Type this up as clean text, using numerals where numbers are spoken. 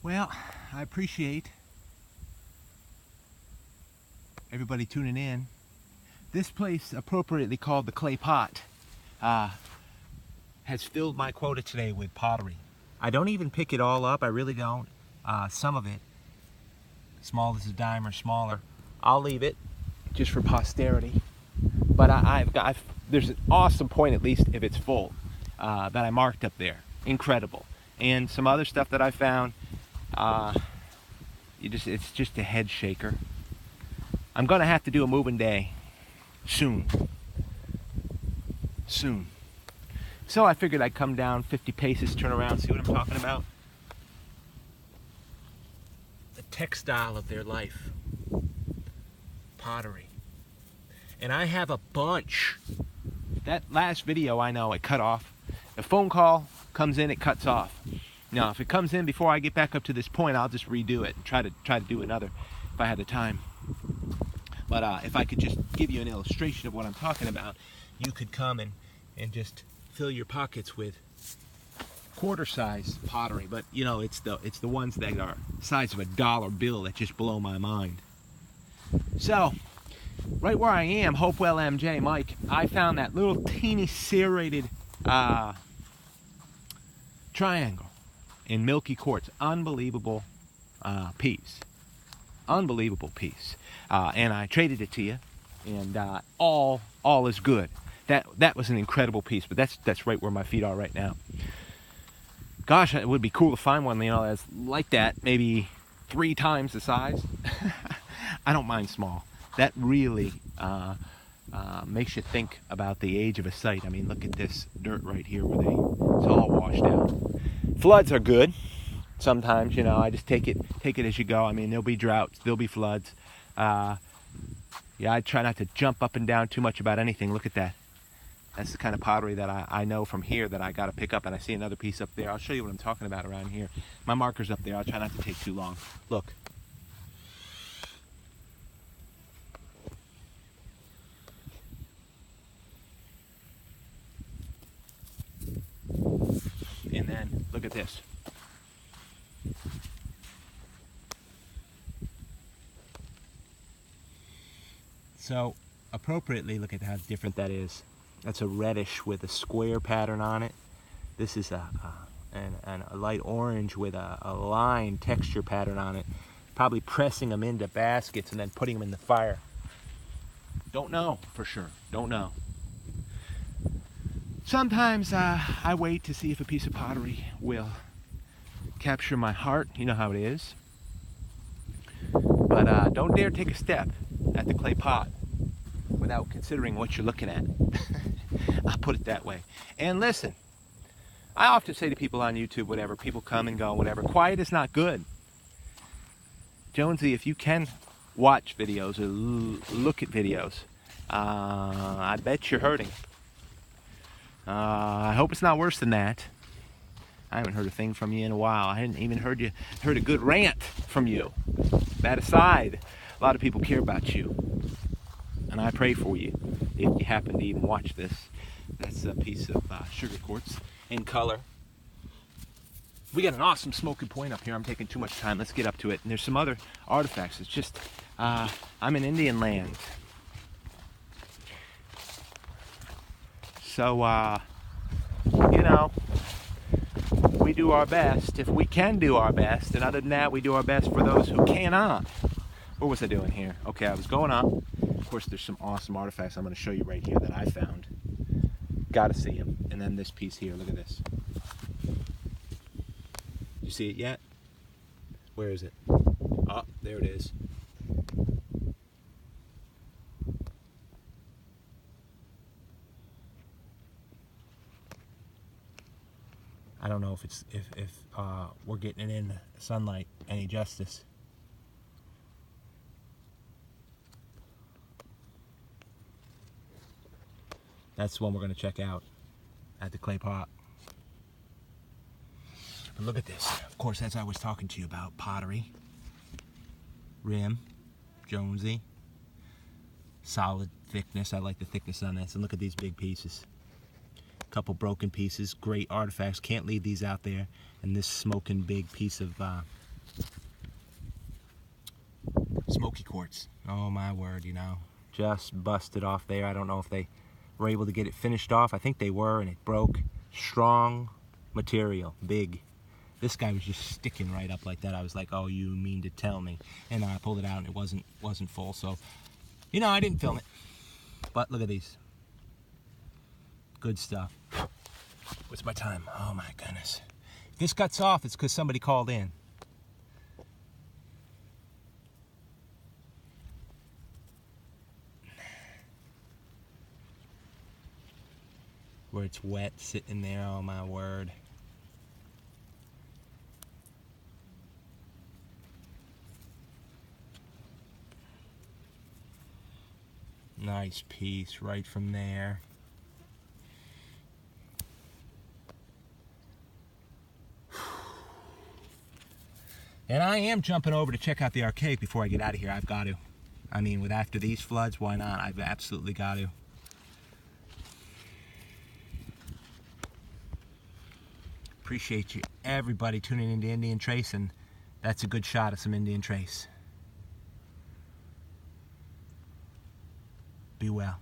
Well, I appreciate everybody tuning in. This place, appropriately called the Clay Pot, has filled my quota today with pottery. I don't even pick it all up, I really don't. Some of it, small as a dime or smaller, I'll leave it just for posterity. But there's an awesome point, at least if it's full, that I marked up there. Incredible. And some other stuff that I found, it's just a head shaker. I'm gonna have to do a moving day soon. So I figured I'd come down 50 paces, turn around, see what I'm talking about. The textile of their life. Pottery. And I have a bunch. That last video, I know, it cut off. The phone call comes in, it cuts off. Now, if it comes in before I get back up to this point, I'll just redo it and try to do another if I had the time. But if I could just give you an illustration of what I'm talking about, you could come and just fill your pockets with quarter-size pottery. But you know, it's the ones that are size of a dollar bill that just blow my mind. So, right where I am, Hopewell MJ, Mike, I found that little teeny serrated triangle in milky quartz. Unbelievable piece. Unbelievable piece. And I traded it to you, and all is good. That was an incredible piece, but that's right where my feet are right now. Gosh, it would be cool to find one, you know, that's like that, maybe 3 times the size. I don't mind small. That really makes you think about the age of a site. I mean, look at this dirt right here where it's all washed out. Floods are good. Sometimes, you know, I just take it as you go. I mean, there'll be droughts, there'll be floods. Yeah, I try not to jump up and down too much about anything. Look at that. That's the kind of pottery that I know from here that I got to pick up. And I see another piece up there. I'll show you what I'm talking about around here. My marker's up there. I'll try not to take too long. Look. And then look at this. So appropriately, look at how different that is. That's a reddish with a square pattern on it. This is a light orange with a line texture pattern on it. Probably pressing them into baskets and then putting them in the fire. Don't know for sure. Don't know. Sometimes I wait to see if a piece of pottery will capture my heart. You know how it is. But don't dare take a step at the clay pot without considering what you're looking at. I'll put it that way. And listen, I often say to people on YouTube, whatever, people come and go, whatever, quiet is not good. Jonesy, if you can watch videos or look at videos, I bet you're hurting. I hope it's not worse than that. I haven't heard a thing from you in a while. I hadn't even heard a good rant from you. That aside, a lot of people care about you. And I pray for you if you happen to even watch this. That's a piece of sugar quartz in color. We got an awesome smoking point up here. I'm taking too much time. Let's get up to it. And there's some other artifacts. It's just, I'm in Indian land. So, you know, we do our best if we can do our best. And other than that, we do our best for those who cannot. What was I doing here? Okay, I was going up. Of course, there's some awesome artifacts I'm going to show you right here that I found. Got to see them. And then this piece here. Look at this. You see it yet? Where is it? Oh, there it is. I don't know if it's if we're getting it in sunlight any justice. That's the one we're going to check out at the clay pot. But look at this. Of course, as I was talking to you about pottery, rim, Jonesy, solid thickness. I like the thickness on this. And look at these big pieces. A couple broken pieces, great artifacts. Can't leave these out there. And this smoking big piece of Smoky quartz. Oh my word, you know. Just busted off there. I don't know if they were able to get it finished off. I think they were, and it broke. Strong material, big. This guy was just sticking right up like that. I was like, oh, you mean to tell me? And I pulled it out and it wasn't full. So, you know, I didn't film it. But look at these. Good stuff. What's my time? Oh my goodness. If this cuts off, it's because somebody called in. Where it's wet sitting there, oh my word. Nice piece right from there. And I am jumping over to check out the arcade before I get out of here. I've got to. I mean, with after these floods, why not? I've absolutely got to. Appreciate you, everybody, tuning into Indian Trace, and that's a good shot of some Indian Trace. Be well.